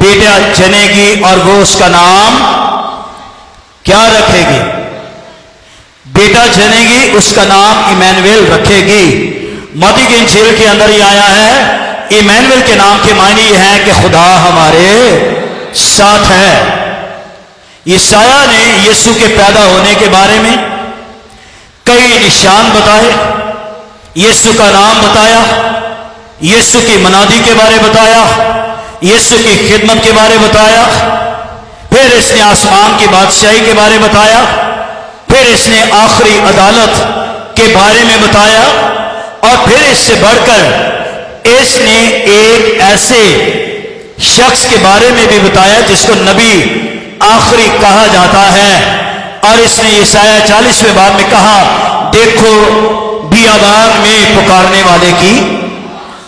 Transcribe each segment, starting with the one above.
بیٹا جنے گی اور وہ اس کا نام کیا رکھے گی؟ بیٹا جنے گی, اس کا نام ایمینویل رکھے گی. متی کی انجیل کے اندر ہی آیا ہے. ایمینویل کے نام کے معنی یہ ہے کہ خدا ہمارے ساتھ ہے. یسایہ نے یسوع کے پیدا ہونے کے بارے میں کئی نشان بتائے, یسوع کا نام بتایا, یسوع کی منادی کے بارے بتایا, یسوع کی خدمت کے بارے بتایا, پھر اس نے آسمان کی بادشاہی کے بارے بتایا, پھر اس نے آخری عدالت کے بارے میں بتایا, اور پھر اس سے بڑھ کر اس نے ایک ایسے شخص کے بارے میں بھی بتایا جس کو نبی آخری کہا جاتا ہے. اور اس نے یسایہ 40ویں باب میں کہا, دیکھو بیابان میں پکارنے والے کی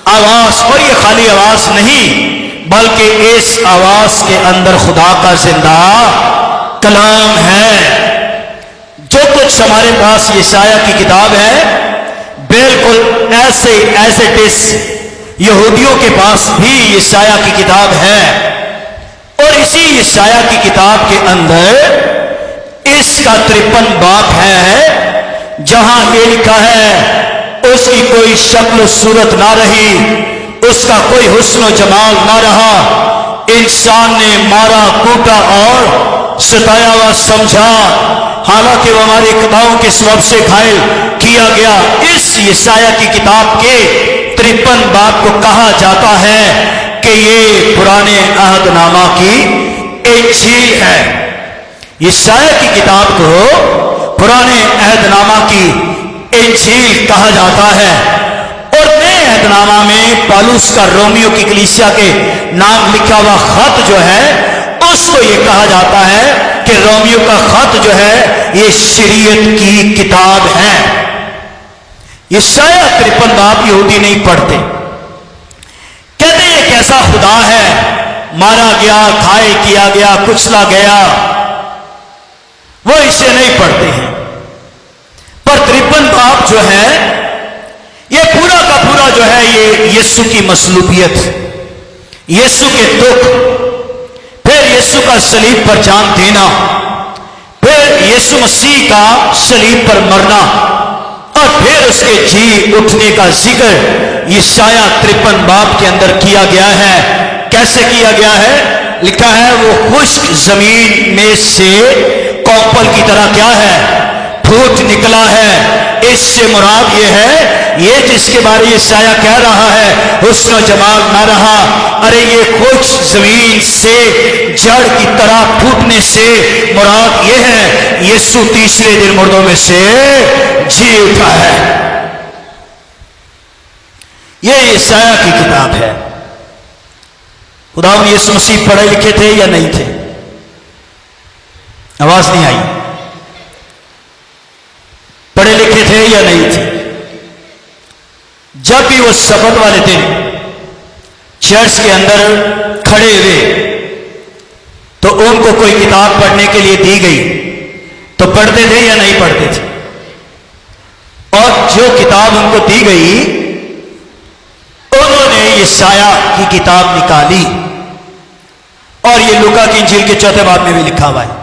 آواز. اور یہ خالی آواز نہیں بلکہ اس آواز کے اندر خدا کا زندہ کلام ہے. جو کچھ ہمارے پاس یسایہ کی کتاب ہے بالکل ایسے ایز اٹ از یہودیوں کے پاس بھی یسایہ کی کتاب ہے. اور اسی یسایہ کی کتاب کے اندر اس کا 53 باب ہے جہاں یہ لکھا ہے اس کی کوئی شکل و صورت نہ رہی, اس کا کوئی حسن و جمال نہ رہا, انسان نے مارا کوٹا اور ستایا ہوا سمجھا, حالانکہ وہ ہماری خطاؤں کے سبب سے گھائل کیا گیا. اس یسایہ کی کتاب کے 53 باب کو کہا جاتا ہے کہ یہ پرانے عہد نامہ کی انجیل ہے. یسایہ کی کتاب کو پرانے عہد نامہ کی انجیل کہا جاتا ہے. اور نئے عہد نامہ میں پالوس کا رومیو کی کلیسیا کے نام لکھا ہوا خط جو ہے اس کو یہ کہا جاتا ہے کہ رومیو کا خط جو ہے یہ شریعت کی کتاب ہے. یسایہ 53 باب یہودی نہیں پڑھتے, کہتے ہیں ایک ایسا خدا ہے, مارا گیا, گھائل کیا گیا, کچلا گیا, وہ اسے نہیں پڑھتے ہیں. پر 53 باب جو ہے یہ پورا کا پورا جو ہے یہ یسوع کی مصلوبیت, یسوع کے دکھ, پھر یسوع کا صلیب پر جان دینا, پھر یسوع مسیح کا صلیب پر مرنا, اور پھر اس کے جی اٹھنے کا ذکر یسایہ 53 باب کے اندر کیا گیا ہے. کیسے کیا گیا ہے؟ لکھا ہے وہ خشک زمین میں سے کوپل کی طرح کیا ہے پھوٹ نکلا ہے. اس سے مراد یہ ہے یہ جس کے بارے یسایہ کہہ رہا ہے حسن و جمال نہ رہا, ارے یہ خشک زمین سے جڑ کی طرح پھوٹنے سے مراد یہ ہے یسوع تیسرے دن مردوں میں سے جی اٹھا ہے. یہ یسایہ کی کتاب ہے. خداوند یسوع مسیح پڑھے لکھے تھے یا نہیں تھے؟ آواز نہیں آئی. پڑھے لکھے تھے یا نہیں تھے؟ جب بھی وہ سبت والے دن چرچ کے اندر کھڑے ہوئے تو ان کو کوئی کتاب پڑھنے کے لیے دی گئی تو پڑھتے تھے یا نہیں پڑھتے تھے؟ اور جو کتاب ان کو دی گئی انہوں نے یسایہ کی کتاب نکالی, اور یہ لوکا کی انجیل کے 4 باب میں بھی لکھا ہوا ہے.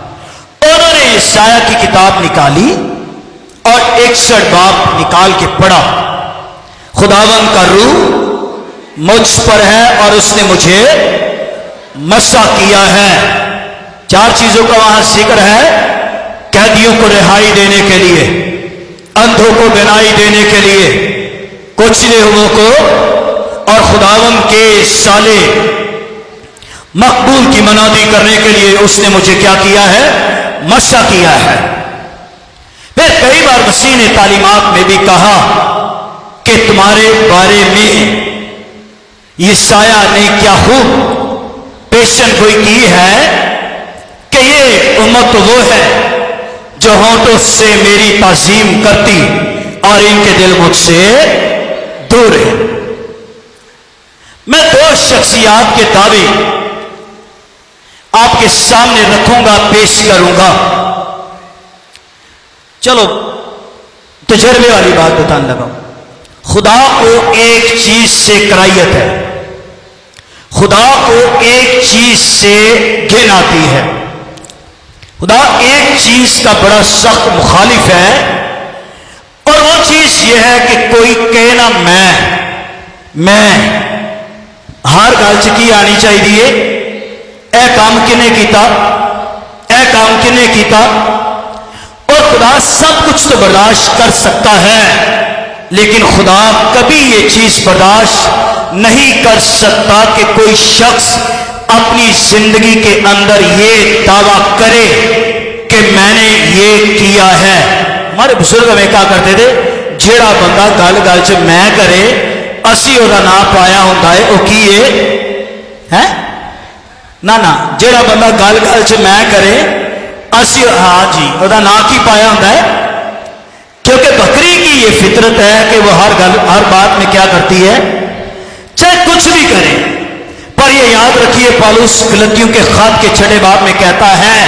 انہوں نے یسایہ کی کتاب نکالی اور 61 باب نکال کے پڑھا. خداوند کا روح مجھ پر ہے اور اس نے مجھے مسح کیا ہے. 4 چیزوں کا وہاں ذکر ہے. قیدیوں کو رہائی دینے کے لیے, اندھوں کو بینائی دینے کے لیے, کچلے ہوئوں کو, اور خداوند کے سالے مقبول کی منادی کرنے کے لیے اس نے مجھے کیا کیا ہے؟ مسح کیا ہے. پھر کئی بار مسیح نے تعلیمات میں بھی کہا کہ تمہارے بارے میں یسایہ نے کیا خوب پیشن گوئی کی ہے کہ یہ امت وہ ہے جو ہونٹوں سے میری تعظیم کرتی اور ان کے دل مجھ سے دور ہے. میں 2 شخصیات کے دعوے آپ کے سامنے رکھوں گا, پیش کروں گا. چلو تجربے والی بات بتانے لگا. خدا کو ایک چیز سے کراہیت ہے، خدا کو ایک چیز سے گھن آتی ہے، خدا ایک چیز کا بڑا سخت مخالف ہے، اور وہ چیز یہ ہے کہ کوئی کہے نا میں ہر گل چ کی آنی چاہیے، اے کام کنے کیتا، اے کام کنے کیتا، اور خدا سب کچھ تو برداشت کر سکتا ہے، لیکن خدا کبھی یہ چیز برداشت نہیں کر سکتا کہ کوئی شخص اپنی زندگی کے اندر یہ دعویٰ کرے کہ میں نے یہ کیا ہے۔ ہمارے بزرگ ہمیں کہا کرتے تھے، جیڑا بندہ گل گل چ میں کرے اسی وہ نام پایا ہوتا ہے وہ کی ہے نہ جیڑا بندہ گل گل چ میں کرے اسی ہاں جی وہ نام کی پایا ہوتا ہے، کیونکہ بکری کی یہ فطرت ہے کہ وہ ہر بات میں کیا کرتی ہے، چاہے کچھ بھی کرے۔ پر یہ یاد رکھیے پالوس گلتیوں کے خط کے 6 باب میں کہتا ہے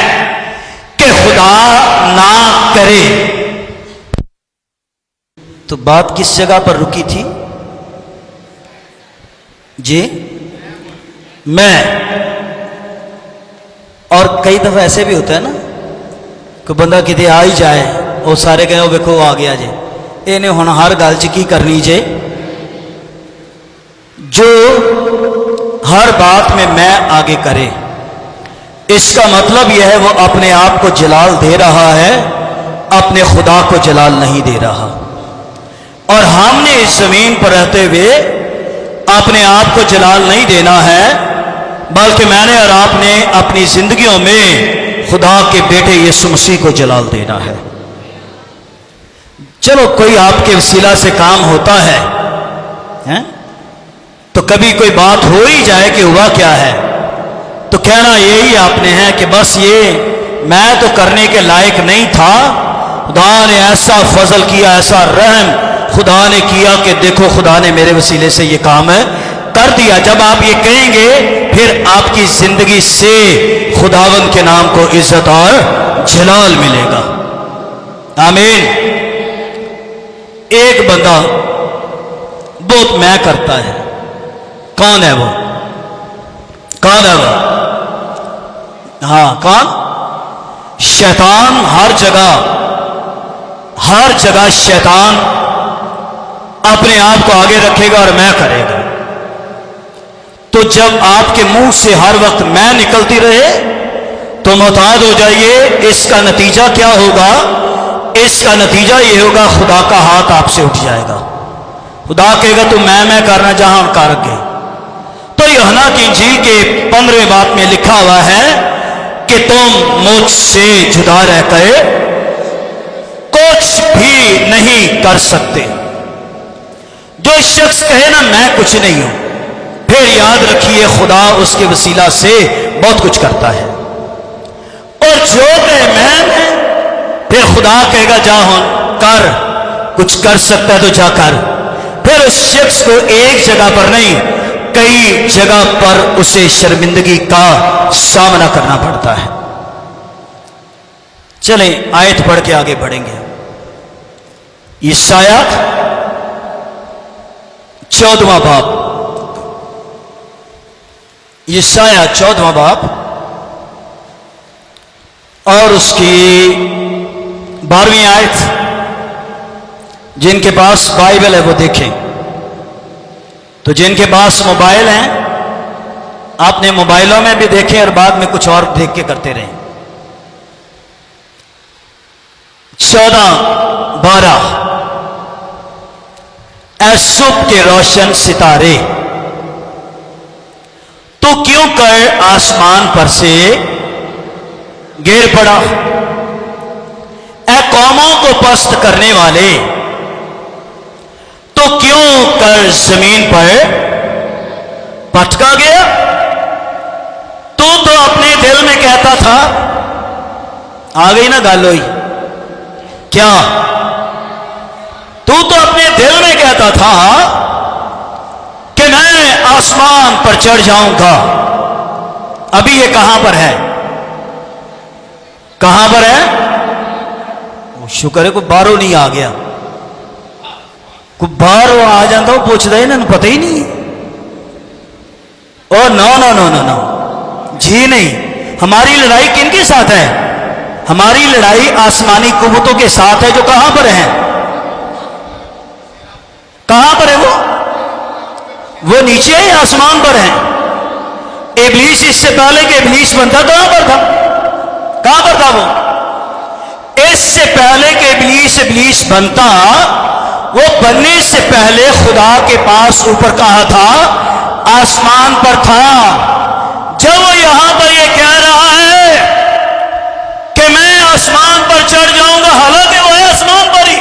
کہ خدا نہ کرے۔ تو بات کس جگہ پر رکی تھی جی؟ میں، اور کئی دفعہ ایسے بھی ہوتا ہے نا کہ بندہ کتے آ ہی جائے وہ سارے کہیں وہ ویکھو آ گیا جی، یہ ہن ہر گل چ کی کرنی جے، جو ہر بات میں آگے کرے، اس کا مطلب یہ ہے وہ اپنے آپ کو جلال دے رہا ہے، اپنے خدا کو جلال نہیں دے رہا۔ اور ہم نے اس زمین پر رہتے ہوئے اپنے آپ کو جلال نہیں دینا ہے، بلکہ میں نے اور آپ نے اپنی زندگیوں میں خدا کے بیٹے یسوع مسیح کو جلال دینا ہے۔ چلو کوئی آپ کے وسیلہ سے کام ہوتا ہے تو کبھی کوئی بات ہو ہی جائے کہ ہوا کیا ہے، تو کہنا یہی آپ نے ہے کہ بس یہ میں تو کرنے کے لائق نہیں تھا، خدا نے ایسا فضل کیا، ایسا رحم خدا نے کیا کہ دیکھو خدا نے میرے وسیلے سے یہ کام ہے کر دیا۔ جب آپ یہ کہیں گے پھر آپ کی زندگی سے خداوند کے نام کو عزت اور جلال ملے گا۔ آمین۔ ایک بندہ بہت میں کرتا ہے، کون ہے وہ؟ کون ہے وہ؟ ہاں کون؟ شیطان۔ ہر جگہ شیطان اپنے آپ کو آگے رکھے گا اور میں کرے گا۔ تو جب آپ کے منہ سے ہر وقت میں نکلتی رہے تو محتاط ہو جائیے، اس کا نتیجہ کیا ہوگا؟ اس کا نتیجہ یہ ہوگا خدا کا ہاتھ آپ سے اٹھ جائے گا، خدا کہے گا تو میں کرنا جہاں کر گئے۔ تو یوحنا کی انجیل کے 15 باب میں لکھا ہوا ہے کہ تم مجھ سے جدا رہ کر کچھ بھی نہیں کر سکتے۔ جو شخص کہے نا میں کچھ نہیں ہوں، پھر یاد رکھیے خدا اس کے وسیلہ سے بہت کچھ کرتا ہے، اور جو کہے میں پھر خدا کہے گا جا ہوں کر، کچھ کر سکتا ہے تو جا کر۔ پھر اس شخص کو ایک جگہ پر نہیں کئی جگہ پر اسے شرمندگی کا سامنا کرنا پڑتا ہے۔ چلیں آیت پڑھ کے آگے بڑھیں گے۔ یسایہ 14واں باب، یسایہ 14واں باب اور اس کی 12ویں آیت۔ جن کے پاس بائبل ہے وہ دیکھیں، تو جن کے پاس موبائل ہیں اپنے موبائلوں میں بھی دیکھیں اور بعد میں کچھ اور دیکھ کے کرتے رہیں۔ 14:12 اے صبح کے روشن ستارے تو کیوں کر آسمان پر سے گر پڑا، اے قوموں کو پست کرنے والے تو کیوں کر زمین پر پٹکا گیا۔ تو اپنے دل میں کہتا تھا، آ گئی نا گل ہوئی کیا؟ تو اپنے دل میں کہتا تھا کہ میں آسمان پر چڑھ جاؤں گا۔ ابھی یہ کہاں پر ہے؟ کہاں پر ہے؟ شکر ہے کوئی باہروں نہیں آ گیا۔ کوئی باہر وہ آ جاتا وہ پوچھتا ہے انہوں پتہ ہی نہیں ہے. او نو نو نو نو نو جی نہیں. ہماری لڑائی کن کے ساتھ ہے؟ ہماری لڑائی آسمانی قوتوں کے ساتھ ہے جو کہاں پر ہیں؟ کہاں پر ہے وہ نیچے ہے یا آسمان پر ہیں؟ ابلیس اس سے پہلے کہ ابلیس بنتا کہاں پر تھا؟ کہاں پر تھا وہ؟ اس سے پہلے کہ ابلیس بنتا، وہ بننے سے پہلے خدا کے پاس اوپر کہاں تھا؟ آسمان پر تھا. جب وہ یہاں پر یہ کہہ رہا ہے کہ میں آسمان پر چڑھ جاؤں گا، حالانکہ وہ ہے آسمان پر ہی،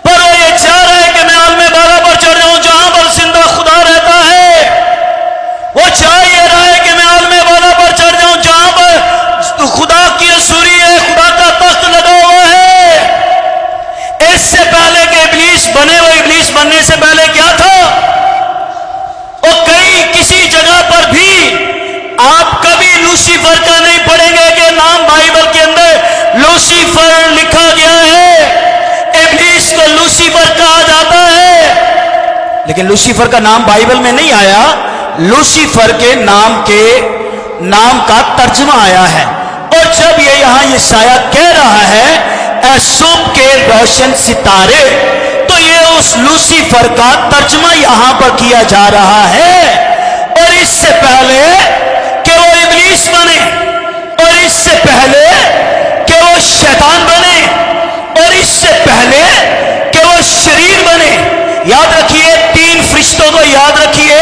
پر وہ یہ چاہ رہا ہے کہ میں عالم بالا پر چڑھ جاؤں جہاں پر زندہ خدا رہتا ہے. وہ چاہ یہ رہا ہے کہ میں عالم بالا پر چڑھ جاؤں جہاں پر خدا کی حضوری ہے، خدا کا تخت لگا ہوا ہے. اس سے پہلے کہ ابلیس بنے، وہ ابلیس بننے سے پہلے کیا تھا؟ کسی جگہ پر بھی آپ کبھی لوسیفر کا نہیں پڑھیں گے کہ نام بائبل کے اندر لوسیفر لکھا گیا ہے. ابلیس کو لوسیفر کہا جاتا ہے، لیکن لوسیفر کا نام بائبل میں نہیں آیا. لوسیفر کے نام کا ترجمہ آیا ہے. اور جب یہ یہاں یہ سایہ کہہ رہا ہے اے صبح کے روشن ستارے، تو یہ اس لوسیفر کا ترجمہ یہاں پر کیا جا رہا ہے. اور اس سے پہلے کہ وہ ابلیس بنے، اور اس سے پہلے کہ وہ شیطان بنے، اور اس سے پہلے کہ وہ شریر بنے، یاد رکھیے تین فرشتوں کو یاد رکھیے.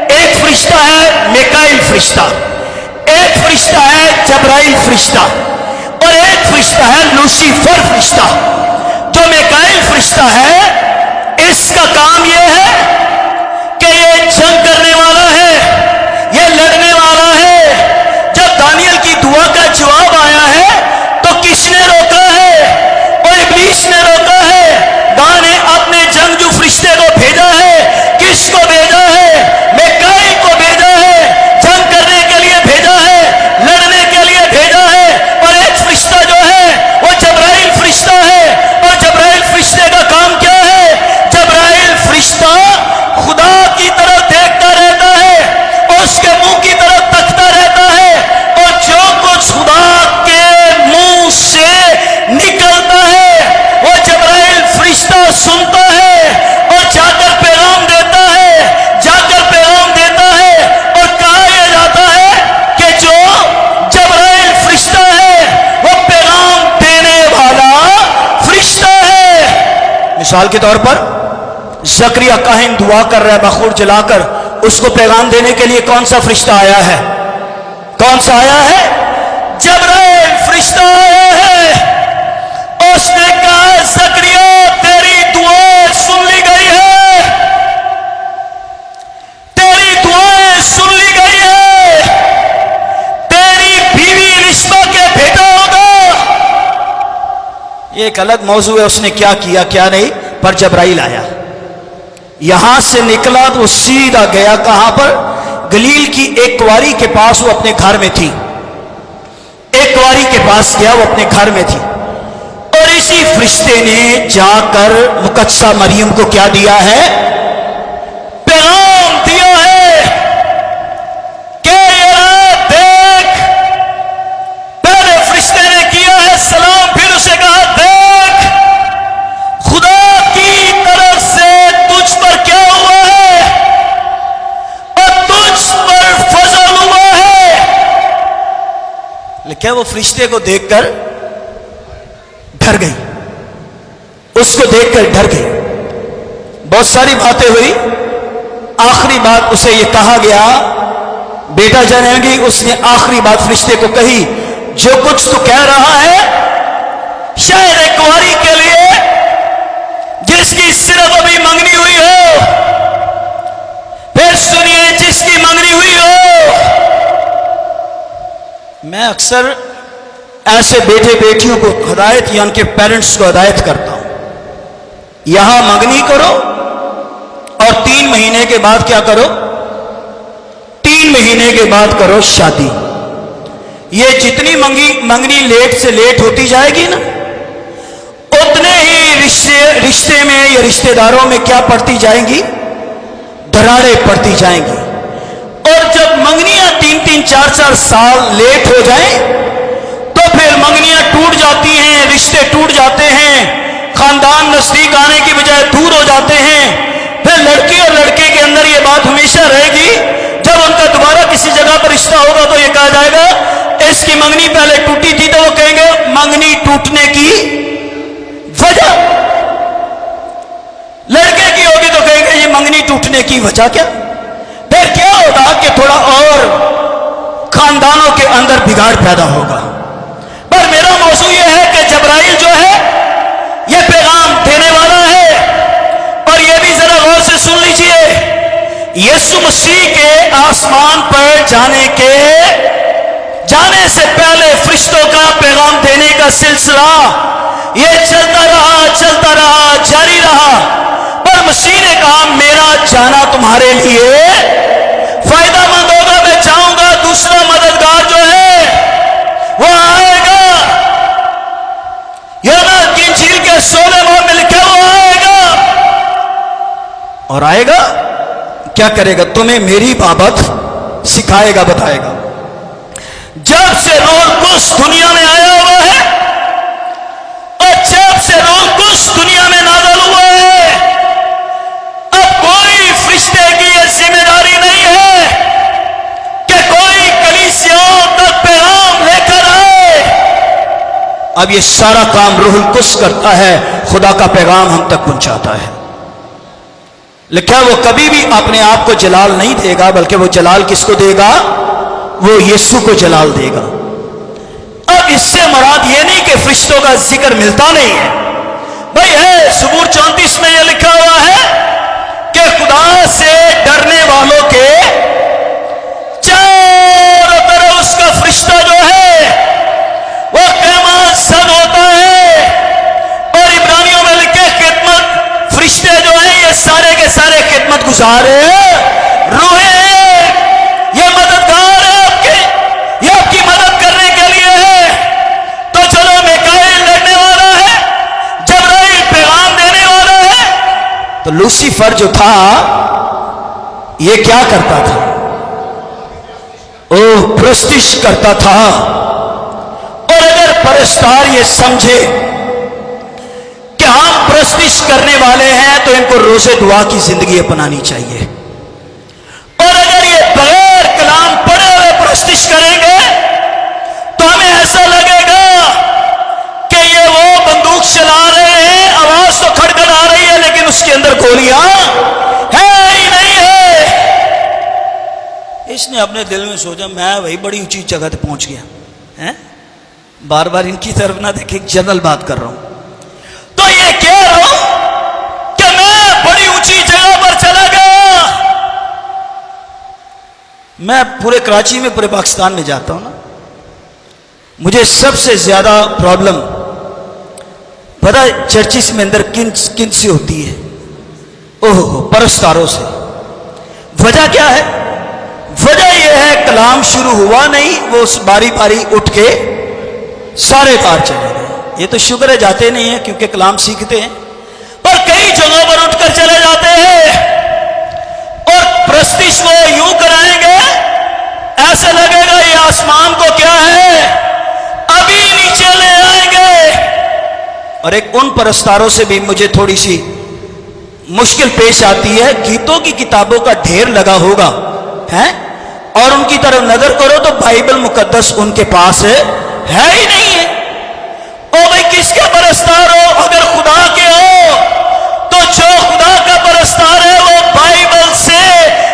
ایک فرشتہ ہے میکائیل فرشتہ، ایک فرشتہ ہے جبرائیل فرشتہ، اور ایک فرشتہ ہے لوسیفر فرشتہ. جو میکائیل فرشتہ ہے اس کا کام یہ ہے کہ یہ جنگ کرنے والا ہے، یہ لڑنے والا ہے. جب دانیل کی دعا کا جواب آیا ہے تو کس نے روکا ہے؟ اور ابلیس نے روکا ہے. خدا نے اپنے جنگجو فرشتے کو بھیجا ہے. کس کو بھیجا ہے؟ میکائیل کو بھیجا ہے. جنگ کرنے کے لیے بھیجا ہے، لڑنے کے لیے بھیجا ہے. اور ایک فرشتہ جو ہے وہ جبرائیل فرشتہ ہے. اور جبرائیل فرشتے کا کام کیا ہے؟ جبرائیل فرشتہ خدا کی طرف دیکھتا رہتا ہے اور اس کے منہ کی طرف تکتا رہتا ہے، اور جو کچھ خدا کے منہ سے نکلتا ہے وہ جبرائیل فرشتہ سنتا ہے اور جا کر پیغام دیتا ہے. اور کہا یہ جاتا ہے کہ جو جبرائیل فرشتہ ہے وہ پیغام دینے والا فرشتہ ہے. مثال کے طور پر زکریا کاہن دعا کر رہا ہے بخور جلا کر، اس کو پیغام دینے کے لیے کون سا فرشتہ آیا ہے؟ کون سا آیا ہے؟ جبرائیل فرشتہ آیا ہے. اس نے کہا زکریا تیری دعا سن لی گئی ہے، تیری دعائیں سن لی گئی ہے، تیری بیوی رشتہ کے بیٹا ہوگا. یہ ایک الگ موضوع ہے، اس نے کیا کیا کیا نہیں، پر جبرائیل آیا. یہاں سے نکلا تو سیدھا گیا کہاں پر؟ گلیل کی ایک کواری کے پاس. وہ اپنے گھر میں تھی، ایک کواری کے پاس گیا، وہ اپنے گھر میں تھی. اور اسی فرشتے نے جا کر مقدسہ مریم کو کیا دیا ہے؟ پیغام دیا ہے کہ دیکھ. پہلے فرشتے نے کیا ہے سلام، پھر اسے کہا دیکھ خدا کی طرف سے تجھ پر کیا ہوا ہے اور تجھ پر فضل ہوا ہے. لیکن وہ فرشتے کو دیکھ کر ڈر گئی، اس کو دیکھ کر ڈر گئی. بہت ساری باتیں ہوئی. آخری بات اسے یہ کہا گیا بیٹا جنم گی. اس نے آخری بات فرشتے کو کہی جو کچھ تو کہہ رہا ہے شاید ایک کواری کے لیے جس کی صرف ابھی منگنی ہوئی ہو. پھر سنیے جس کی منگنی ہوئی ہو. میں اکثر ایسے بیٹے بیٹیوں کو ہدایت یا ان کے پیرنٹس کو ہدایت کرتا ہوں، یہاں منگنی کرو اور 3 مہینے کے بعد کیا کرو؟ 3 مہینے کے بعد کرو شادی. یہ جتنی منگنی لیٹ سے لیٹ ہوتی جائے گی نا، اتنے ہی رشتے رشتے میں یا رشتہ داروں میں کیا پڑتی جائیں گی؟ دراڑیں پڑتی جائیں گی. اور جب منگنیاں 3-3 4-4 سال لیٹ ہو جائیں تو پھر منگنیاں ٹوٹ جاتی ہیں، رشتے ٹوٹ جاتے ہیں، خاندان نزدیک آنے کی بجائے دور ہو جاتے ہیں. پھر لڑکی اور لڑکے کے اندر یہ بات ہمیشہ رہے گی، جب ان کا دوبارہ کسی جگہ پر رشتہ ہوگا تو یہ کہا جائے گا اس کی منگنی پہلے ٹوٹی تھی، تو وہ کہیں گے منگنی ٹوٹنے کی وجہ. لڑکے کی ہوگی تو کہیں گے یہ منگنی ٹوٹنے کی وجہ کیا. پھر کیا ہوگا کہ تھوڑا اور خاندانوں کے اندر بگاڑ پیدا ہوگا. پر میرا موضوع یہ ہے کہ جبرائیل جو ہے یہ پیغام دینے والا ہے. اور یہ بھی ذرا غور سے سن لیجئے، یسوع مسیح کے آسمان پر جانے سے پہلے فرشتوں کا پیغام دینے کا سلسلہ یہ چلتا رہا جاری رہا. پر مسیح نے کہا میرا جانا تمہارے لیے فائدہ مند ہوگا. میں چاہوں گا دوسرا مددگار جو ہے وہ آئے گا. یوحنا کی انجیل کے 16 میں لکھا وہ آئے گا. اور آئے گا کیا کرے گا؟ تمہیں میری بابت سکھائے گا، بتائے گا. جب سے روح القدس دنیا میں آیا ہوا ہے اور جب سے روح القدس دنیا میں نازل ہوا ہے، اب کوئی فرشتے کی یہ ذمہ داری نہیں ہے کہ کوئی کلیسیاؤں تک پیغام لے کر آئے. اب یہ سارا کام روح القدس کرتا ہے، خدا کا پیغام ہم تک پہنچاتا ہے. لکھا وہ کبھی بھی اپنے آپ کو جلال نہیں دے گا، بلکہ وہ جلال کس کو دے گا؟ وہ یسوع کو جلال دے گا. اب اس سے مراد یہ نہیں کہ فرشتوں کا ذکر ملتا نہیں ہے بھائی. ہے زبور 34 میں یہ لکھا ہوا ہے کہ خدا سے ڈرنے والوں کے چاروں طرف اس کا فرشتہ جو ہے وہ قیامت سن ہوتا ہے. اور عبرانیوں میں لکھے خدمت فرشتے جو ہیں یہ سارے کے سارے خدمت گزار روحیں، یہ مددگار ہے آپ کے، یہ آپ کی مدد کرنے کے لیے ہے. تو چلو میکائیل لڑنے والا ہے، جبرائیل پیغام دینے والا ہے. تو لوسیفر جو تھا یہ کیا کرتا تھا؟ پرستش کرتا تھا. اور اگر پرستار یہ سمجھے کہ ہم پرستش کرنے والے ہیں تو ان کو روزے دعا کی زندگی اپنانی چاہیے. اور اگر یہ بغیر کلام پڑھے ہوئے پرستش کریں گے تو ہمیں ایسا لگے گا کہ یہ وہ بندوق چلا رہے ہیں، آواز تو کھڑکھڑا رہی ہے لیکن اس کے اندر گولیاں ہے ہی نہیں ہے. اس نے اپنے دل میں سوچا میں وہی بڑی اونچی جگہ تک پہنچ گیا. بار بار ان کی طرف نہ دیکھیں، جنرل بات کر رہا ہوں. تو یہ کہہ رہا ہوں کہ میں بڑی اونچی جگہ پر چلا گیا. میں پورے کراچی میں، پورے پاکستان میں جاتا ہوں نا، مجھے سب سے زیادہ پرابلم پتہ چرچز میں اندر کن سے ہوتی ہے؟ پرستاروں سے. وجہ کیا ہے؟ وجہ یہ ہے کلام شروع ہوا نہیں، وہ باری باری اٹھ کے سارے پار چلے گئے. یہ تو شکر ہے جاتے نہیں ہیں کیونکہ کلام سیکھتے ہیں، پر کئی جگہوں پر اٹھ کر چلے جاتے ہیں. اور پرستش وہ یوں کرائیں گے ایسا لگے گا یہ آسمان کو کیا ہے ابھی نیچے لے آئیں گے. اور ایک ان پرستاروں سے بھی مجھے تھوڑی سی مشکل پیش آتی ہے. گیتوں کی کتابوں کا ڈھیر لگا ہوگا ہے اور ان کی طرف نظر کرو تو بائبل مقدس ان کے پاس ہے ہی نہیں ہے. او بھائی کس کے پرستار ہو؟ اگر خدا کے ہو تو جو خدا کا پرستار ہے وہ بائبل سے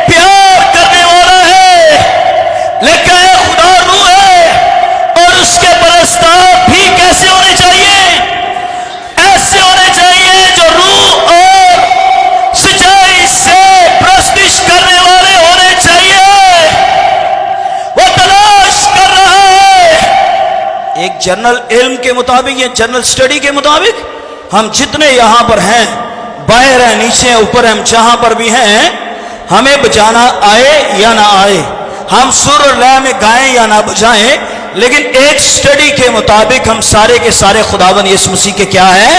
پیار کرنے والا ہے. لکھا ہے خدا روح ہے اور اس کے پرستار بھی کیسے ہونے چاہیے؟ ایسے ہونے چاہیے جو روح اور سچائی سے پرستش کرنے والے ہونے چاہیے. وہ تلاش کر رہا ہے. ایک جنرل علم کے مطابق یا جنرل سٹڈی کے مطابق ہم جتنے یہاں پر ہیں، باہر ہیں، نیچے ہیں، اوپر ہیں، ہم جہاں پر بھی ہیں، ہمیں بجانا آئے یا نہ آئے، ہم سر اور لے میں گائیں یا نہ بجائیں، لیکن ایک سٹڈی کے مطابق ہم سارے کے سارے خداوند یسوع مسیح کے کیا ہیں؟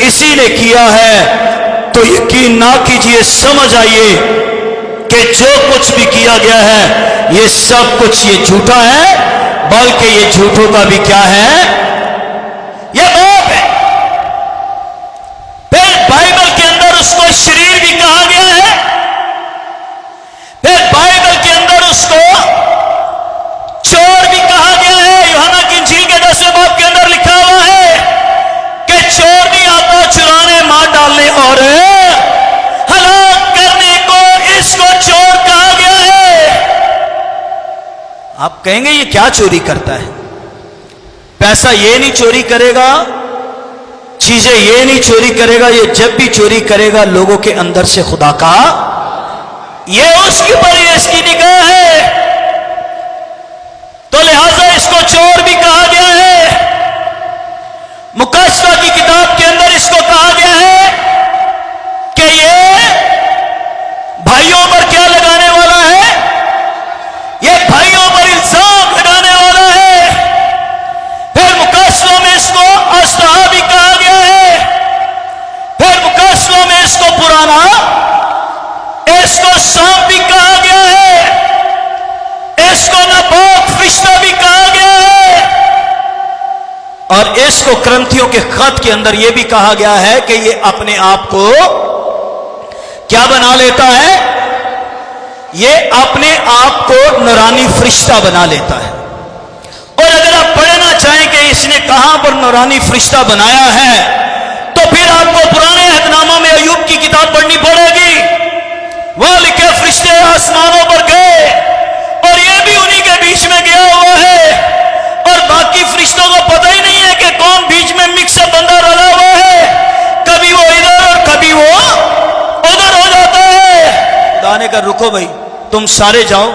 اسی نے کیا ہے تو یقین نہ کیجئے، سمجھ آئیے کہ جو کچھ بھی کیا گیا ہے یہ سب کچھ یہ جھوٹا ہے، بلکہ یہ جھوٹوں کا بھی کیا ہے، یہ باپ ہے۔ پھر بائبل کے اندر اس کو شریر بھی کہا گیا ہے، پھر بائبل کے اندر اس کو چور بھی کہا گیا ہے۔ یوحنا کی انجیل کے 10ویں باب کے اندر لکھا ہوا ہے کہ چور نہیں آتا چرانے، مار ڈالنے اور ہلاک کرنے کو، اس کو چور کہا گیا ہے۔ آپ کہیں گے یہ کیا چوری کرتا ہے؟ پیسہ یہ نہیں چوری کرے گا، چیزیں یہ نہیں چوری کرے گا، یہ جب بھی چوری کرے گا لوگوں کے اندر سے خدا کا، یہ اس کے اوپر اس کی نگاہ ہے، تو لہذا اس کو چور بھی کہا گیا ہے۔ مکاشفہ کی کتاب کے اندر اس کو کہا گیا ہے کہ یہ بھائیوں پر کیا لگانے والا ہے، یہ بھائیوں پر الزام لگانے والا ہے۔ پھر مکاشفہ میں اس کو اشتہا بھی کہا گیا ہے، پھر مکاشفہ میں اس کو پرانا، اس کو سانپ بھی کہا گیا ہے، اس کو ناپاک فرشتہ بھی کہا گیا ہے، اور اس کو کرنتھیوں کے خط کے اندر یہ بھی کہا گیا ہے کہ یہ اپنے آپ کو کیا بنا لیتا ہے، یہ اپنے آپ کو نورانی فرشتہ بنا لیتا ہے۔ اور اگر آپ پڑھنا چاہیں کہ اس نے کہاں پر نورانی فرشتہ بنایا ہے تو پھر آپ کو پرانے عہد نامہ میں ایوب کی کتاب پڑھنی پڑے گی۔ وہ لکھے فرشتے آسمانوں پر گئے اور یہ بھی انہی کے بیچ میں گیا ہوا ہے، اور باقی فرشتوں کو پتہ ہی نہیں ہے کہ کون بیچ میں مکس بندہ رلا ہوا ہے، کبھی وہ ادھر اور کبھی وہ ادھر ہو جاتا ہے۔ دانے کا رکو بھائی، تم سارے جاؤ۔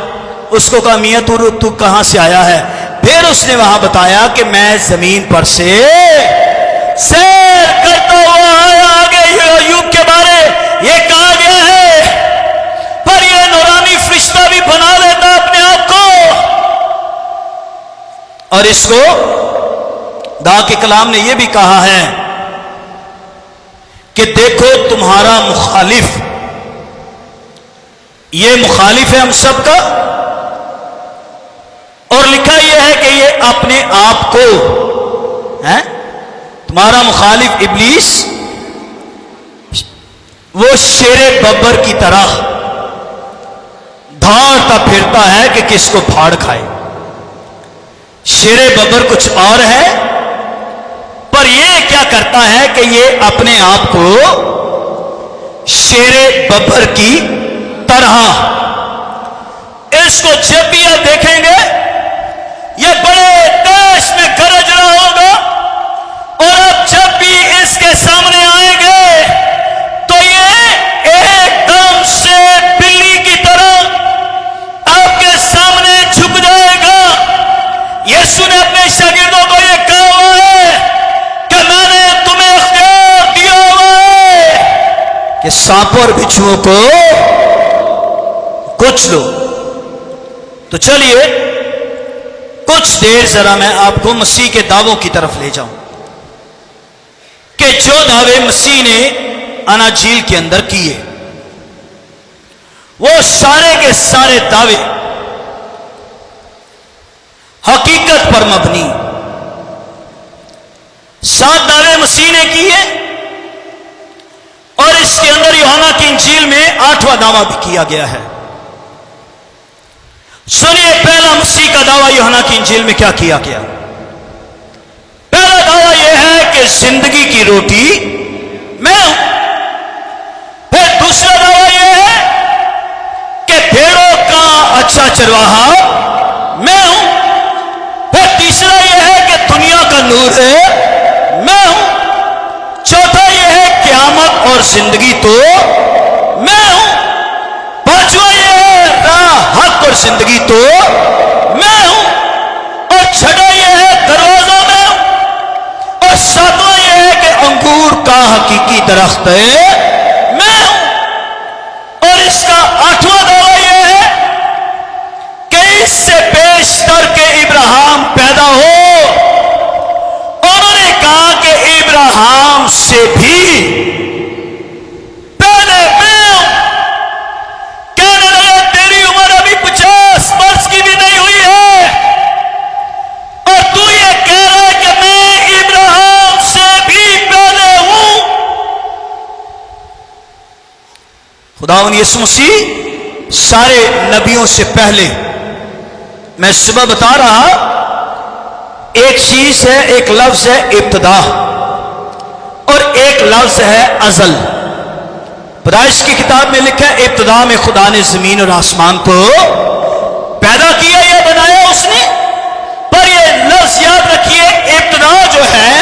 اس کو کہا میاں تو کہاں سے آیا ہے؟ پھر اس نے وہاں بتایا کہ میں زمین پر سے سیر کرتا ہوا آیا۔ آگے ایوب کے بارے یہ کہا گیا ہے، پر یہ نورانی فرشتہ بھی بنا لیتا اپنے آپ کو، اور اس کو خدا کے کلام نے یہ بھی کہا ہے کہ دیکھو تمہارا مخالف، یہ مخالف ہے ہم سب کا، اور لکھا یہ ہے کہ یہ اپنے آپ کو ہے، تمہارا مخالف ابلیس وہ شیر ببر کی طرح دھاڑتا پھرتا ہے کہ کس کو پھاڑ کھائے۔ شیر ببر کچھ اور ہے، پر یہ کیا کرتا ہے کہ یہ اپنے آپ کو شیر ببر کی طرح، اس کو جب بھی آپ دیکھیں گے یہ بڑے دیش میں گرج رہا ہوگا، اور آپ جب بھی اس کے سامنے آئیں گے تو یہ ایک دم سے بلی کی طرح آپ کے سامنے جھک جائے گا۔ یسوع نے اپنے شاگردوں کو یہ کہا ہوا ہے کہ میں نے تمہیں اختیار دیا ہوا ہے کہ سانپوں اور بچھوؤں کو کچھ لو۔ تو چلیے کچھ دیر ذرا میں آپ کو مسیح کے دعووں کی طرف لے جاؤں کہ جو دعوے مسیح نے اناجیل کے اندر کیے، وہ سارے کے سارے دعوے حقیقت پر مبنی، 7 دعوے مسیح نے کیے، اور اس کے اندر یوحنا کی انجیل میں 8واں دعویٰ بھی کیا گیا ہے۔ سنیے پہلا مسیح کا دعویٰ یوحنا کی انجیل میں کیا کیا گیا۔ پہلا دعویٰ یہ ہے کہ زندگی کی روٹی میں ہوں۔ پھر دوسرا دعویٰ یہ ہے کہ بھیڑوں کا اچھا چرواہا میں ہوں۔ پھر تیسرا یہ ہے کہ دنیا کا نور ہے میں ہوں۔ چوتھا یہ ہے قیامت اور زندگی تو میں ہوں۔ پانچواں یہ ہے راہ، حق اور زندگی تو میں ہوں۔ اور چھٹا یہ ہے دروازہ میں ہوں۔ اور ساتواں یہ ہے کہ انگور کا حقیقی درخت ہے میں ہوں۔ اور اس کا 8واں دعویٰ یہ ہے کہ اس سے بیشتر کے ابراہیم پیدا ہو۔ انہوں نے کہا کہ ابراہیم خداوند یسوع مسیح سارے نبیوں سے پہلے، میں صبح بتا رہا، ایک چیز ہے، ایک لفظ ہے ابتدا، اور ایک لفظ ہے ازل۔ پیدائش کی کتاب میں لکھا ہے ابتدا میں خدا نے زمین اور آسمان کو پیدا کیا یا بنایا اس نے۔ پر یہ لفظ یاد رکھیے، ابتدا جو ہے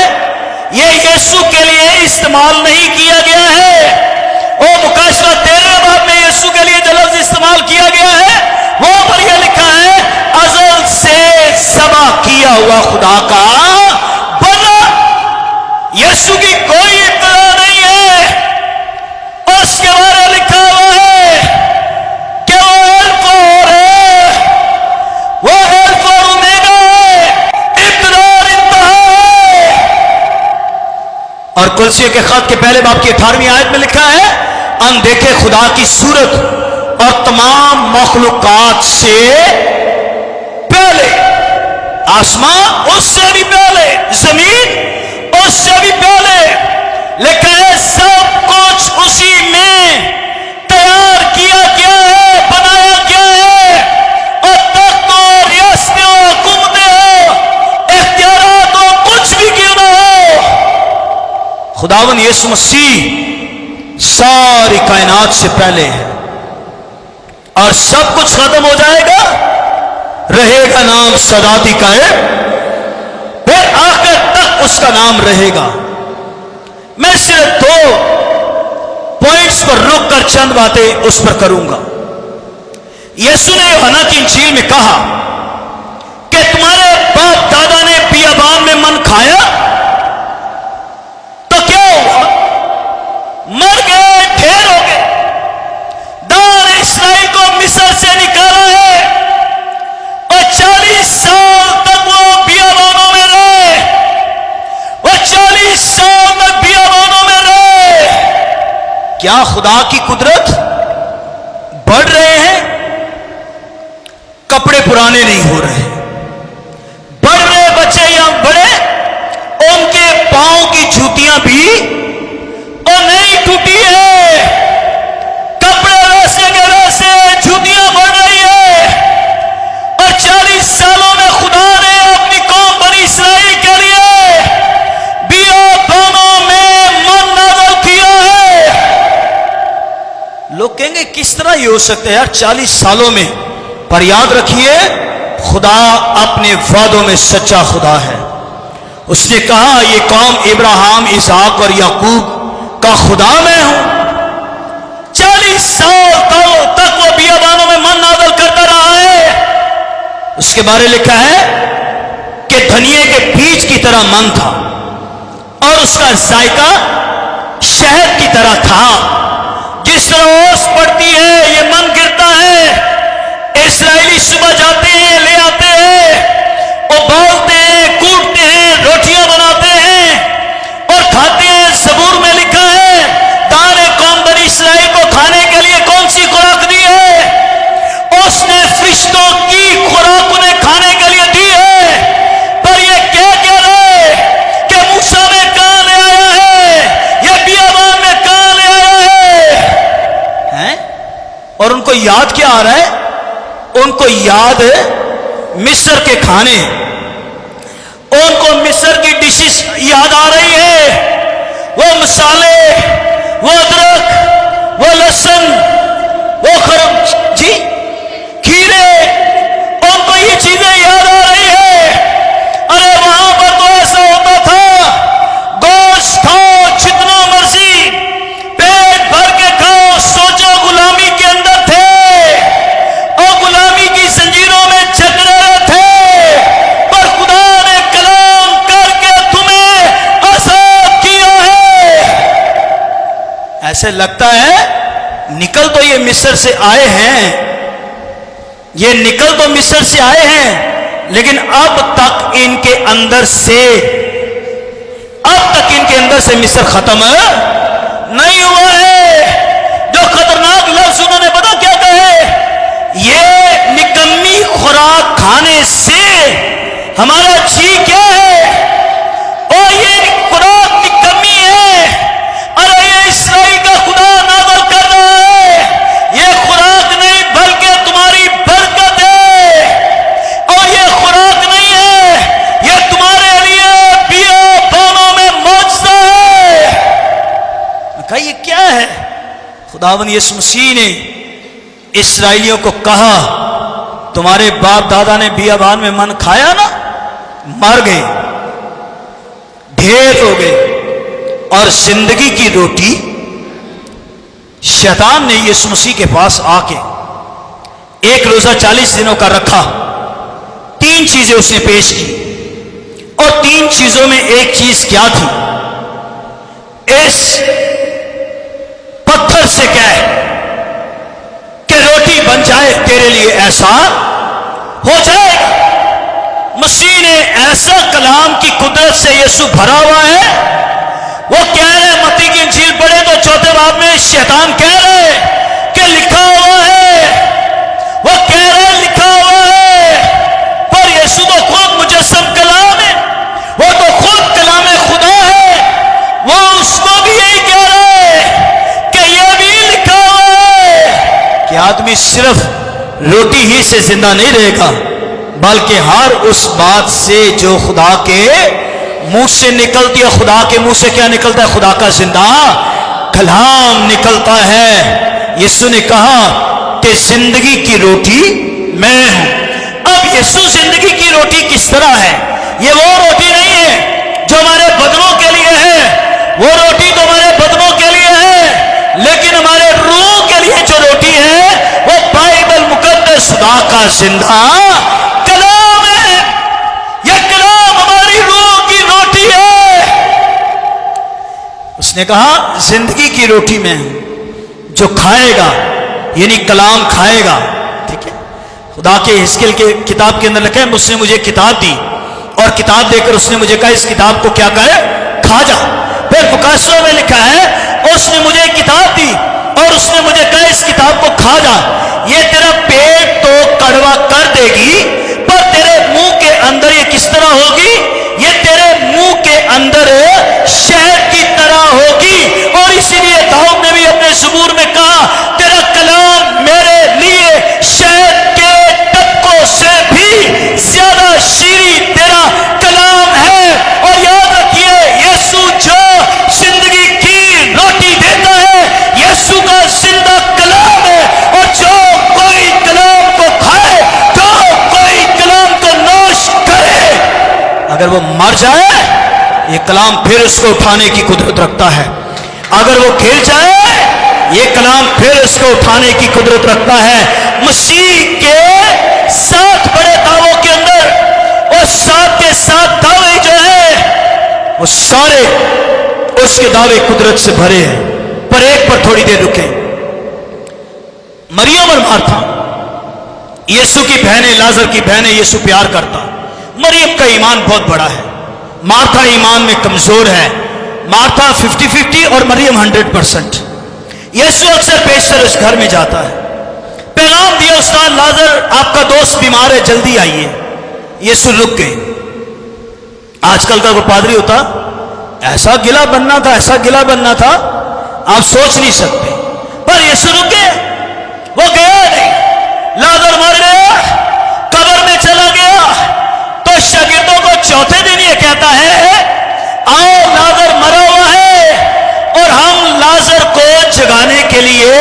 یہ یسوع کے لیے استعمال نہیں کیا گیا ہے۔ وہ مکاشفہ 13 باب میں یسوع کے لیے جو لفظ استعمال کیا گیا ہے وہاں پر یہ لکھا ہے ازل سے ذبح کیا ہوا خدا کا بنا۔ یسوع کی کوئی ابتدا نہیں ہے، اور اس کے بارے لکھا ہوا ہے کہ وہ الف اور ہے، وہ الف اور اومیگا ہے، ابتدا اور انتہا ہے۔ اور کلسیوں کے خط کے پہلے باب کی 18ویں آیت میں لکھا ہے اندیکھے خدا کی صورت اور تمام مخلوقات سے پہلے، آسمان اس سے بھی پہلے، زمین اس سے بھی پہلے، لکھا ہے سب کچھ اسی میں تیار کیا گیا ہے، بنایا گیا ہے، اور تخت ہو، ریاستیں ہو، حکومتیں ہو، اختیارات ہو، کچھ بھی کیوں نہ ہو، خداوند یسوع مسیح ساری کائنات سے پہلے ہے، اور سب کچھ ختم ہو جائے گا، رہے گا نام سداتی کا ہے، پھر آخر تک اس کا نام رہے گا۔ میں صرف 2 پوائنٹس پر رک کر چند باتیں اس پر کروں گا۔ یسوع نے یوحنا کی انجیل میں کہا کہ تمہارے باپ دادا نے بیابان میں من کھایا تو کیا ہوا؟ مر گئے، ڈھیر ہو گئے۔ دار اسرائیل کو مصر سے نکالا ہے اور 40 سال تک وہ بیابانوں میں رہے، وہ 40 سال تک بیابانوں میں رہے۔ کیا خدا کی قدرت بڑھ رہے ہیں؟ کپڑے پرانے نہیں ہو رہے، بڑھ رہے بچے یا بڑے، ان کے پاؤں کی جوتیاں بھی اور نہیں ٹوٹی ہے، کپڑے ویسے کے ویسے، جوتیاں بڑھ رہی ہے۔ اور 40 سالوں میں خدا نے اپنی قوم بنی اسرائیل کے لیے بیابانوں میں من نازل کیا ہے۔ لوگ کہیں گے کس طرح یہ ہو سکتا ہے یار 40 سالوں میں؟ پر یاد رکھیے خدا اپنے وعدوں میں سچا خدا ہے۔ اس نے کہا یہ قوم ابراہیم، اسحاق اور یعقوب کا خدا میں ہوں۔ 40 سال تک وہ بیابانوں میں من نازل کرتا رہا ہے۔ اس کے بارے لکھا ہے کہ دھنیے کے بیج کی طرح من تھا اور اس کا ذائقہ شہد کی طرح تھا۔ جس طرح اوس پڑتی ہے یہ من گرتا ہے، اسرائیلی صبح جاتے ہیں، لے آتے ہیں، ابالتے ہیں، کوٹتے ہیں، روٹیاں بناتے ہیں اور کھاتے ہیں۔ زبور میں لکھا ہے دار قوم بنی اسرائیل کو کھانے کے لیے کون سی خوراک دی ہے؟ اس نے فرشتوں کی خوراک انہیں کھانے کے لیے دی ہے۔ پر یہ کہہ رہے کہ موسیٰ میں کہاں لے آیا ہے، یہ بیابان میں کہاں لے آیا ہے؟ اور ان کو یاد کیا آ رہا ہے؟ ان کو یاد مصر کے کھانے، ان کو مصر کی ڈشز یاد آ رہی ہے، وہ مسالے، وہ ادرک، وہ لہسن، وہ کھیرے، ان کو یہ چیزیں یاد آ رہی ہے۔ ارے وہاں پر تو ایسا ہوتا تھا، گوشت کھاؤ جتنا مرضی، پیٹ بھر کے کھاؤ، سوچو غلامی کے اندر تھے اور غلامی کی زنجیروں میں جکڑے تھے، پر خدا نے کلام کر کے تمہیں آزاد کیا ہے۔ ایسے لگتا ہے نکل تو یہ مصر سے آئے ہیں، یہ نکل تو مصر سے آئے ہیں، لیکن اب تک ان کے اندر سے مصر ختم نہیں ہوا ہے۔ جو خطرناک لفظ انہوں نے پتا کیا کہے؟ یہ نکمی خوراک کھانے سے ہمارا جی کیا ہے، اور یہ خوراک نکمی ہے۔ ارے یہ اسرائیل کا خدا نازل کر رہا ہے کہا یہ کیا ہے؟ خداوند یسوع مسیح نے اسرائیلیوں کو کہا تمہارے باپ دادا نے بیابان میں من کھایا نا، مر گئے، ڈھیر ہو گئے، اور زندگی کی روٹی شیطان نے یسوع مسیح کے پاس آ کے ایک روزہ 40 دنوں کا رکھا، 3 چیزیں اس نے پیش کی، اور 3 چیزوں میں ایک چیز کیا تھی؟ اس پتھر سے کہے کہ روٹی بن جائے، تیرے لیے ایسا ہو جائے گا۔ مسیح نے ایسا کلام کی قدرت سے یسوع بھرا ہوا ہے، وہ کہہ رہے متی کی انجیل پڑھے تو 4 باب میں شیطان کہہ رہے کہ لکھا ہوا ہے، وہ کہہ رہے لکھا ہوا ہے، پر یسوع تو خود مجسم کلام ہے، وہ تو خود کلام خدا ہے، وہ اس کو بھی یہی کہہ رہے کہ یہ بھی لکھا ہوا ہے کہ آدمی صرف روٹی ہی سے زندہ نہیں رہے گا، بلکہ ہر اس بات سے جو خدا کے منہ سے نکلتی ہے۔ خدا کے منہ سے کیا نکلتا ہے؟ خدا کا زندہ کلام نکلتا ہے۔ یسوع نے کہا کہ زندگی کی روٹی میں ہوں۔ اب یسوع زندگی کی روٹی کس طرح ہے؟ یہ وہ روٹی نہیں ہے جو ہمارے بدنوں کے لیے ہے، وہ روٹی تو ہمارے بدنوں کے لیے ہے، لیکن ہمارے روح کے لیے جو روٹی ہے وہ بائبل مقدس خدا کا زندہ کلام ہے۔ یہ کلام ہماری روح کی روٹی ہے۔ اس نے کہا زندگی کی روٹی میں ہوں، جو کھائے گا یعنی کلام کھائے گا، ٹھیک ہے۔ خدا کے حزقیل کے کتاب کے اندر لکھا ہے اس نے مجھے کتاب دی، اور کتاب دے کر اس نے مجھے کہا اس کتاب کو کیا کرے؟ کھا جا۔ پھر مقاصدوں میں لکھا ہے اس نے مجھے کتاب دی اور اس نے مجھے کہا اس کتاب کو کھا جا، یہ تیرا پیٹ تو کڑوا کر دے گی، پر تیرے منہ کے اندر یہ کس طرح ہوگی؟ یہ تیرے منہ کے اندر شہد کی طرح ہوگی۔ اور اسی لیے داؤد نے بھی اپنے زبور میں کہا تیرا کلام میرے لیے شہد کے ٹپکوں سے بھی زیادہ شیریں تیرا کلام ہے۔ اور یاد رکھیے یسوع جو زندگی کی روٹی دیتا ہے یسوع کا زندہ کلام ہے، اور جو کوئی کلام کو کھائے، جو کوئی کلام کو نوش کرے، اگر وہ مر جائے یہ کلام پھر اس کو اٹھانے کی قدرت رکھتا ہے، اگر وہ گر جائے یہ کلام پھر اس کو اٹھانے کی قدرت رکھتا ہے۔ مسیح کے 7 بڑے دعووں کے اندر اور 7 کے 7 دعوے جو ہیں وہ سارے اس کے دعوے قدرت سے بھرے ہیں، پر ایک پر تھوڑی دیر رکیں۔ مریم اور مارتھا یسوع کی بہنیں، لازر کی بہنیں، یسوع پیار کرتا۔ مریم کا ایمان بہت بڑا ہے، مارتھا ایمان میں کمزور ہے۔ مارتھا 50-50 اور مریم 100%۔ یسوع اکثر پیشتر اس گھر میں جاتا ہے، پیغام دیا استاد لازر آپ کا دوست بیمار ہے، جلدی آئیے۔ یسوع رک گئے۔ آج کل کا کوئی پادری ہوتا ایسا گلا بننا تھا، ایسا گلا بننا تھا آپ سوچ نہیں سکتے، پر یسوع رک گئے، وہ گیا نہیں۔ لازر مر گیا، قبر میں چلا گیا، تو شاگردوں کو چوتھے دن یہ کہتا ہے آؤ لازر مرا ہوا ہے اور ہم لازر کو جگانے کے لیے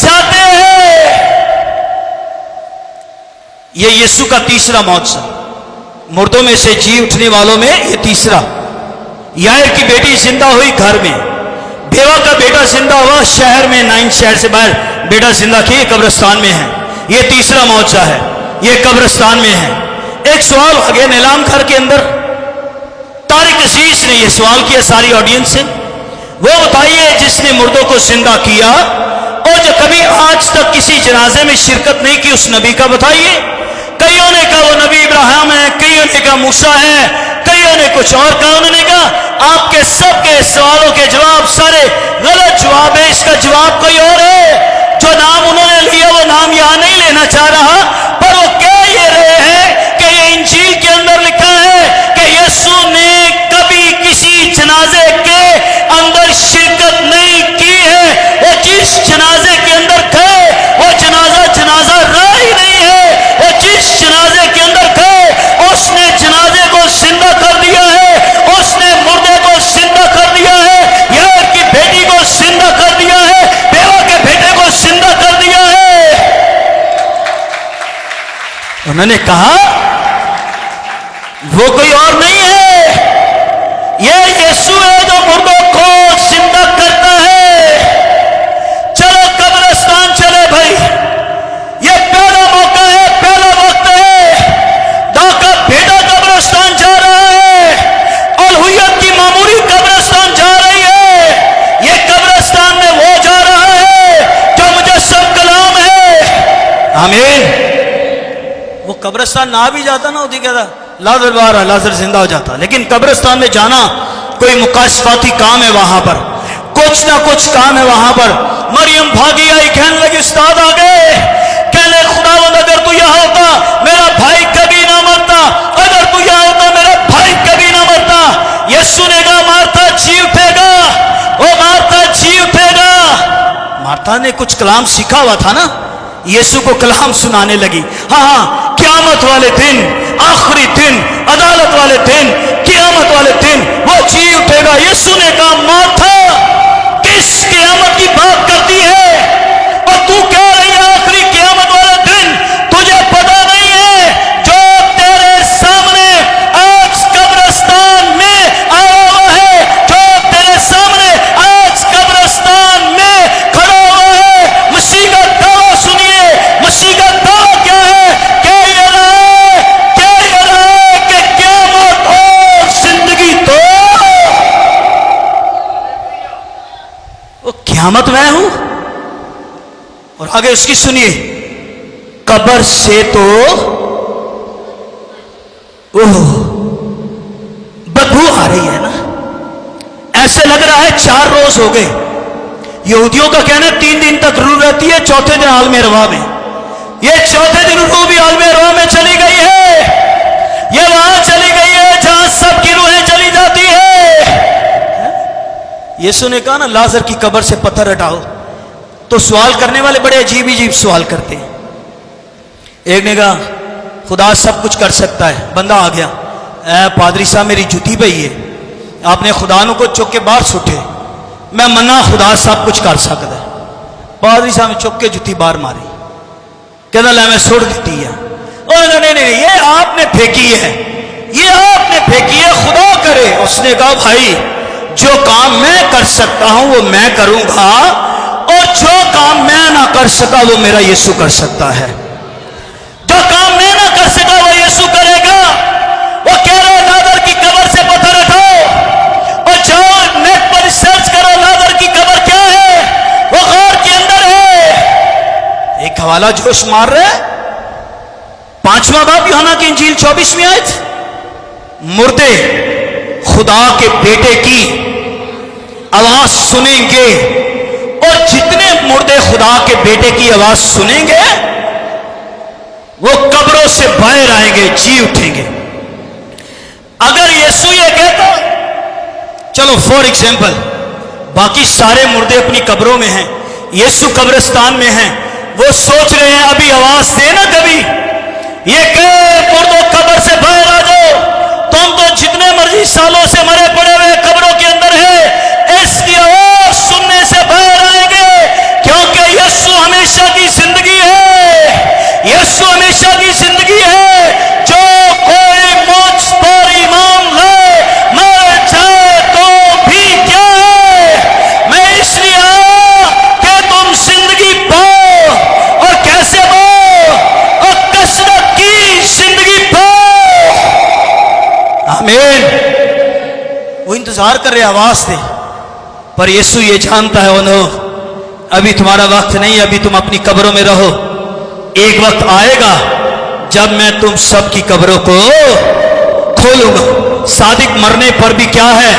جاتے ہیں۔ یہ یسوع کا تیسرا معجزہ، مردوں میں سے جی اٹھنے والوں میں یہ تیسرا۔ یائر کی بیٹی زندہ ہوئی گھر میں، بیوہ کا بیٹا زندہ ہوا شہر میں، 9 شہر سے باہر بیٹا زندہ کیے، قبرستان میں ہے۔ یہ تیسرا معجزہ ہے، یہ قبرستان میں ہے۔ ایک سوال آ گیا نیلام گھر کے اندر، طارق عزیز نے یہ سوال کیا ساری آڈینس سے، وہ بتائیے جس نے مردوں کو زندہ کیا اور جو کبھی آج تک کسی جنازے میں شرکت نہیں کی اس نبی کا بتائیے۔ کئیوں نے کہا وہ نبی ابراہیم ہے، کئیوں نے کہا موسیٰ ہے، کئیوں نے کچھ اور کہا۔ انہوں نے کہا آپ کے سب کے سوالوں کے جواب سارے غلط جواب ہے، اس کا جواب کوئی اور ہے۔ جو نام انہوں نے لیا وہ نام یہاں نہیں لینا چاہ رہا، پر وہ کہہ یہ رہے ہیں کہ یہ انجیل کے اندر لکھا ہے کہ یسوع نے کبھی کسی جنازے کے اندر شرکت نہیں کی ہے۔ وہ جس جنازے کے اندر گئے وہ جنازہ رہا ہی نہیں ہے، وہ جس جنازے کے اندر گئے اس نے جنازے کو زندہ کر دیا ہے، اس نے مردے کو زندہ کر دیا ہے۔ یار کی بیٹی انہوں نے کہا وہ کوئی اور نہیں ہے، یہ یسوع ہے جو مردوں کو زندہ کرتا ہے۔ چلو قبرستان چلے بھائی، یہ پہلا موقع ہے، پہلا وقت ہے۔ داؤد کا بیٹا قبرستان جا رہا ہے، الوہیت کی معمولی قبرستان جا رہی ہے، یہ قبرستان میں وہ جا رہا ہے جو مجسم کلام ہے۔ آمین۔ وہ قبرستان نہ بھی جاتا نا، ہوتی کہتا لازر باہر ہے، لازر زندہ ہو جاتا، لیکن قبرستان میں جانا کوئی مکاشفاتی کام ہے، وہاں پر کچھ نہ کچھ کام ہے وہاں پر۔ مریم بھاگی آئی، کہنے لگی استاد آ گئے، کہنے خداوند اگر تو یہاں ہوتا میرا بھائی کبھی نہ مرتا، اگر تو یہاں ہوتا میرا بھائی کبھی نہ مرتا۔ یسوع نے کہا مارتا جی اٹھے گا، وہ مارتا جی اٹھے گا۔ مارتا نے کچھ کلام سیکھا ہوا تھا نا، یسوع کو کلام سنانے لگی۔ ہاں قیامت والے دن، آخری دن، عدالت والے دن، قیامت والے دن وہ جی اٹھے گا۔ یسوع نے کہا مارتھا کس قیامت کی بات کرتی ہے، اور تو کہہ رہی ہے آخری قیامت والا دن؟ تجھے پتا نہیں ہے جو تیرے سامنے آج قبرستان میں آیا ہوا ہے، جو تیرے سامنے آج قبرستان میں کھڑا ہوا ہے، مسیح کا دعویٰ سنیے۔ مسیح کا دعویٰ کیا ہے؟ قیامت میں ہوں، اور آگے اس کی سنیے، قبر سے تو بدبو آ رہی ہے نا، ایسے لگ رہا ہے 4 روز ہو گئے۔ یہودیوں کا کہنا ہے 3 دن تک روح رہتی ہے، چوتھے دن عالم ارواح میں۔ یہ چوتھے دن روح بھی عالم ارواح میں چلی گئی ہے، یہ وہاں چلی گئی ہے جہاں سب کی روحیں چلی جاتی ہے۔ یسوع نے کہا نا لازر کی قبر سے پتھر ہٹاؤ، تو سوال کرنے والے بڑے عجیب عجیب سوال کرتے ہیں۔ ایک نے کہا خدا سب کچھ کر سکتا ہے، بندہ آ گیا، اے پادری صاحب میری جوتی پئی ہے، آپ نے خدا نو کو چک کے باہر سٹے، میں منا خدا سب کچھ کر سکتا ہے۔ پادری صاحب نے چک کے جوتی باہر ماری، کہنا لے میں سٹ دیتی ہے۔ اور نہیں یہ آپ نے پھینکی ہے، یہ آپ نے پھینکی ہے، خدا کرے۔ اس نے کہا بھائی جو کام میں کر سکتا ہوں وہ میں کروں گا، اور جو کام میں نہ کر سکا وہ میرا یسوع کر سکتا ہے۔ جو کام میں نہ کر سکا وہ یسوع کرے گا۔ وہ کہہ رہا ہے لازر کی قبر سے پتھر ہٹاؤ، اور جاؤ نیٹ پر سرچ کرو لازر کی قبر کیا ہے، وہ غار کے اندر ہے۔ ایک حوالہ جوش مار رہے، 5واں باب یوحنا کی انجیل 24ویں آیت، مردے خدا کے بیٹے کی آواز سنیں گے، اور جتنے مردے خدا کے بیٹے کی آواز سنیں گے وہ قبروں سے باہر آئیں گے، جی اٹھیں گے۔ اگر یسوع یہ کہتا، چلو فور ایگزامپل باقی سارے مردے اپنی قبروں میں ہیں، یسوع قبرستان میں ہیں، وہ سوچ رہے ہیں ابھی آواز دے نا کبھی، یہ کہ مردوں قبر سے باہر آ جاؤ، تم تو جتنے مرضی سالوں سے مرے پڑے ہوئے قبروں کے اندر ہے، اس کی آواز سننے سے باہر آئیں گے، کیونکہ یسوع ہمیشہ کی زندگی ہے، یسوع ہمیشہ کی زندگی ہے۔ جو کوئی مجھ پر ایمان لائے مر جائے تو بھی کیا ہے، میں اس لیے آیا کہ تم زندگی پاؤ، اور کیسے پاؤ، اور کثرت کی زندگی پاؤ۔ آمین۔ وہ انتظار کر رہے آواز دے، پر یسوع یہ جانتا ہے انہوں ابھی تمہارا وقت نہیں، ابھی تم اپنی قبروں میں رہو، ایک وقت آئے گا جب میں تم سب کی قبروں کو کھولوں گا۔ صادق مرنے پر بھی کیا ہے،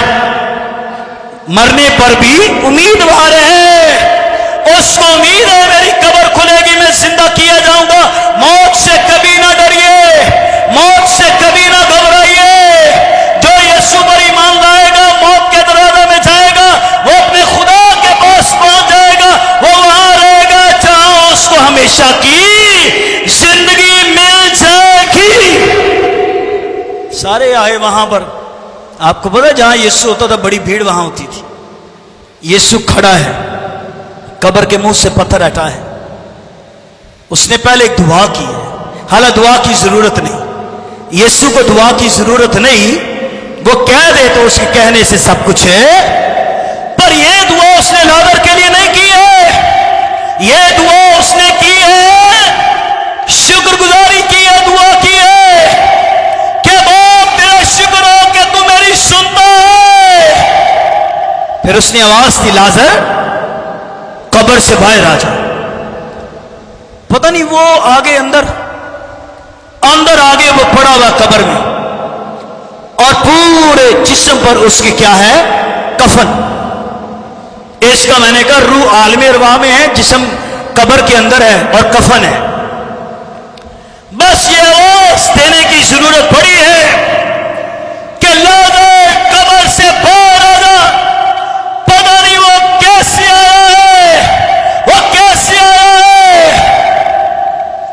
مرنے پر بھی امیدوار ہے، اس کو امید ہے میری قبر کھلے گی، میں زندہ کیا جاؤں گا۔ موت سے کبھی نہ ڈریے، موت سے کبھی نہ گھبرائیے۔ جو یسوع پر ایمان لائے گا موت کے دروازے میں جائے گا، وہ اپنے خدا کے پاس پہنچ جائے گا، وہ وہاں رہے گا جہاں اس کو ہمیشہ کی زندگی مل جائے گی۔ سارے آئے وہاں پر، آپ کو پتا جہاں یسوع ہوتا تھا بڑی بھیڑ وہاں ہوتی تھی۔ یسوع کھڑا ہے، قبر کے منہ سے پتھر ہٹا ہے، اس نے پہلے ایک دعا کی ہے، حالانکہ دعا کی ضرورت نہیں، یسوع کو دعا کی ضرورت نہیں، وہ کہہ دے تو اس کے کہنے سے سب کچھ ہے۔ پر یہ دعا اس نے لازر کے لیے نہیں کی ہے، یہ دعا اس نے کی ہے، شکر گزاری کی ہے، دعا کی ہے کہ باپ تیرا شکر ہو کہ تو میری سنتا ہے۔ پھر اس نے آواز دی، لازر قبر سے باہر آ جا۔ پتہ نہیں وہ آگے اندر آگے وہ پڑا ہوا قبر میں، اور پورے جسم پر اس کی کیا ہے؟ کفن۔ اس کا میں نے کہا روح عالم ارواح میں ہے، جسم قبر کے اندر ہے اور کفن ہے۔ بس یہ آواز دینے کی ضرورت پڑی ہے کہ لازر قبر سے باہر آ جا۔ پتہ نہیں وہ کیسے آیا ہے، وہ کیسے آیا ہے،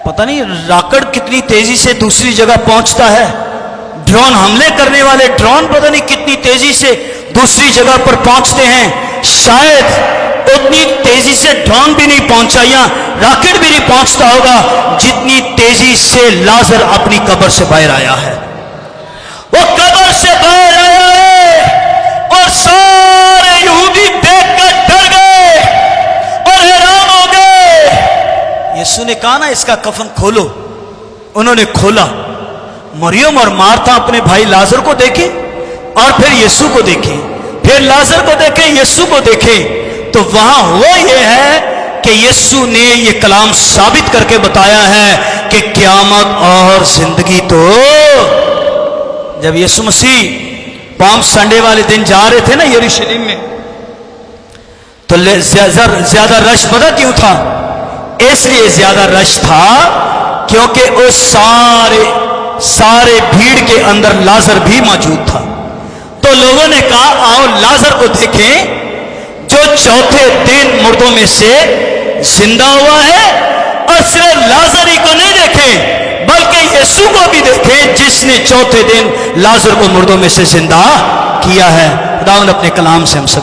پتہ نہیں راکٹ کتنی تیزی سے دوسری جگہ پہنچتا ہے، ڈرون حملے کرنے والے ڈرون پتہ نہیں کتنی تیزی سے دوسری جگہ پر پہنچتے ہیں، شاید اتنی تیزی سے ڈرون بھی نہیں پہنچا یا راکٹ بھی نہیں پہنچتا ہوگا جتنی تیزی سے لازر اپنی قبر سے باہر آیا ہے۔ وہ قبر سے باہر آیا ہے اور سارے یہودی دیکھ کر ڈر گئے اور حیران ہو گئے۔ یسوع نے کہا نا اس کا کفن کھولو، انہوں نے کھولا۔ مریم اور مارتھا اپنے بھائی لازر کو دیکھیں اور پھر یسوع کو دیکھیں، پھر لازر کو دیکھیں، یسوع کو دیکھیں، تو وہاں ہوا یہ ہے کہ یسوع نے یہ کلام ثابت کر کے بتایا ہے کہ قیامت اور زندگی تو جب یسوع مسیح پام سنڈے والے دن جا رہے تھے نا یروشلم میں، تو زیادہ رش پتہ کیوں تھا؟ اس لیے زیادہ رش تھا کیونکہ اس سارے بھیڑ کے اندر لازر بھی موجود تھا۔ تو لوگوں نے کہا آؤ لازر کو دیکھیں جو چوتھے دن مردوں میں سے زندہ ہوا ہے، اور صرف لازر ہی کو نہیں دیکھیں بلکہ یسوع کو بھی دیکھیں جس نے چوتھے دن لازر کو مردوں میں سے زندہ کیا ہے۔ خداوند اپنے کلام سے ہم سب